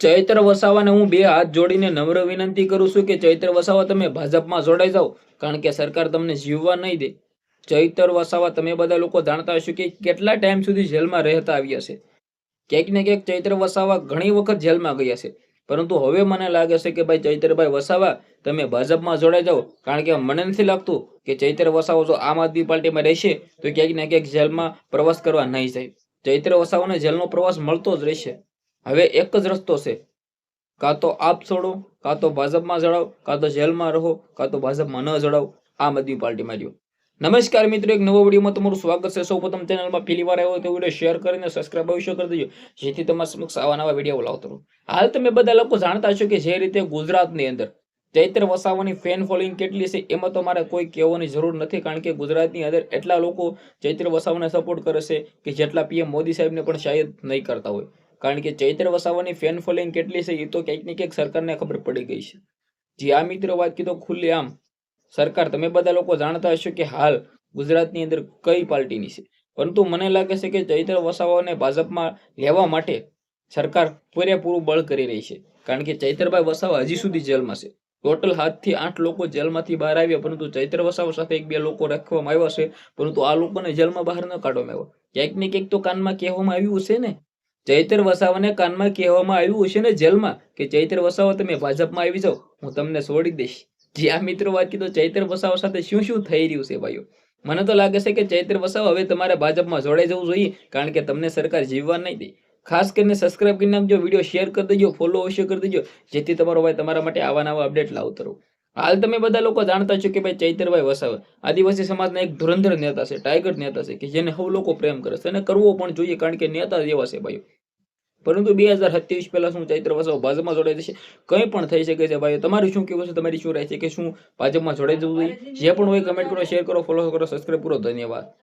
ચૈત્ર વસાવાને હું બે હાથ જોડીને નમ્ર વિનંતી કરું છું કે ચૈત્ર વસાવા તમે ભાજપમાં જોડાઈ જાઓ, કારણ કે સરકાર તમને જીવવા નહીં દે. ચૈત્ર વસાવા તમે બધા લોકો જાણતા હશો કે કેટલા ટાઈમ સુધી જેલમાં રહેતા આવ્યા છે. ક્યાંક ને ક્યાંક ચૈત્ર વસાવા ઘણી વખત જેલમાં ગયા છે, પરંતુ હવે મને લાગે છે કે ભાઈ ચૈત્રભાઈ વસાવા તમે ભાજપમાં જોડાઈ જાઓ, કારણ કે મને નથી લાગતું કે ચૈત્ર વસાવા જો આમ આદમી પાર્ટીમાં રહેશે તો ક્યાંક ને ક્યાંક જેલમાં પ્રવાસ કરવા નહીં જાય. ચૈત્ર વસાવાને જેલનો પ્રવાસ મળતો જ રહેશે. હવે એક જ રસ્તો છે, કાં તો આપ છોડો, કાં તો ભાજપમાં જોડાઓ, કાં તો જેલમાં રહો, કાં તો ભાજપમાં ન જોડાઓ, આમ આદમી પાર્ટીમાં રહ્યો. નમસ્કાર મિત્રો, એક નવો વિડીયોમાં તમારું સ્વાગત છે. સૌપ્રથમ ચેનલમાં પહેલી વાર આવ્યો તો વિડીયો શેર કરીને સબસ્ક્રાઇબ અવશ્ય કરી દેજો, જેથી તમારા સમક્ષ આવા નવા વિડીયો લાવતો રહું. હાલ તમે બધા લોકો જાણતા છો કે જે રીતે ગુજરાતની અંદર ચૈત્ર વસાવાની ફેન ફોલોઈંગ કેટલી છે એમાં તો મારે કોઈ કહેવાની જરૂર નથી, કારણ કે ગુજરાતની અંદર એટલા લોકો ચૈત્ર વસાવાને સપોર્ટ કરે છે કે જેટલા પીએમ મોદી સાહેબને પણ શાયદ નહીં કરતા હોય. કારણ કે ચૈત્ર વસાવાની ફેન ફોલોઈંગ કેટલી છે એ તો ક્યાંક ને ક્યાંક સરકારને ખબર પડી ગઈ છે. જે આ મિત્રો વાત કીધો ખુલ્લી આમ સરકાર તમે બધા લોકો જાણતા હશો કે હાલ ગુજરાતની અંદર કઈ પાર્ટીની છે, પરંતુ મને લાગે છે કે ચૈત્ર વસાવાને ભાજપમાં લેવા માટે સરકાર પૂરેપૂરું બળ કરી રહી છે. કારણ કે ચૈત્રભાઈ વસાવા હજી સુધી જેલમાં છે. ટોટલ 7 થી 8 લોકો જેલમાંથી બહાર આવ્યા, પરંતુ ચૈત્ર વસાવા સાથે 1-2 લોકો રાખવામાં આવ્યા છે, પરંતુ આ લોકોને જેલમાં બહાર ન કાઢવામાં આવ્યા. ક્યાંક ને ક્યાંક તો કાનમાં કહેવામાં આવ્યું છે ને, ચૈત્ર વસાવાને કાનમાં કહેવામાં આવ્યું હશે ને જેલમાં કે ચૈત્ર વસાવા તમે ભાજપમાં આવી જાઓ, હું તમને છોડી દઈશ. જે આ મિત્રો વાત કીધો ચૈત્ર વસાવા સાથે શું શું થઈ રહ્યું છે ભાઈઓ, મને તો લાગે છે કે ચૈત્ર વસાવા હવે તમારે ભાજપમાં જોડાઈ જવું જોઈએ, કારણ કે તમને સરકાર જીવવા નહીં દે. ખાસ કરીને સબસ્ક્રાઇબ કરી નાખજો, વિડીયો શેર કરી દેજો, ફોલો અવશ્ય કરી દેજો, જેથી તમારો ભાઈ તમારા માટે આવા નવા અપડેટ લાવતો રહું. હાલ તમે બધા લોકો જાણતા છો કે ભાઈ ચૈત્રભાઈ વસાવા આદિવાસી સમાજના એક ધુરંધર નેતા છે, ટાઈગર નેતા છે, કે જેને સૌ લોકો પ્રેમ કરે છે અને કરવો પણ જોઈએ, કારણ કે નેતા જેવા છે ભાઈઓ. પરંતુ 2027 પહેલા શું ચૈત્ર વસાવા ભાજપમાં જોડાઈ જશે? કંઈ પણ થઈ શકે છે ભાઈઓ. તમારું શું કહેવું છે? તમારી શું રાય છે કે શું ભાજપમાં જોડાઈ જવું જોઈએ? જે પણ હોય કમેન્ટ કરો, શેર કરો, ફોલો કરો, સબસ્ક્રાઇબ કરો. ધન્યવાદ.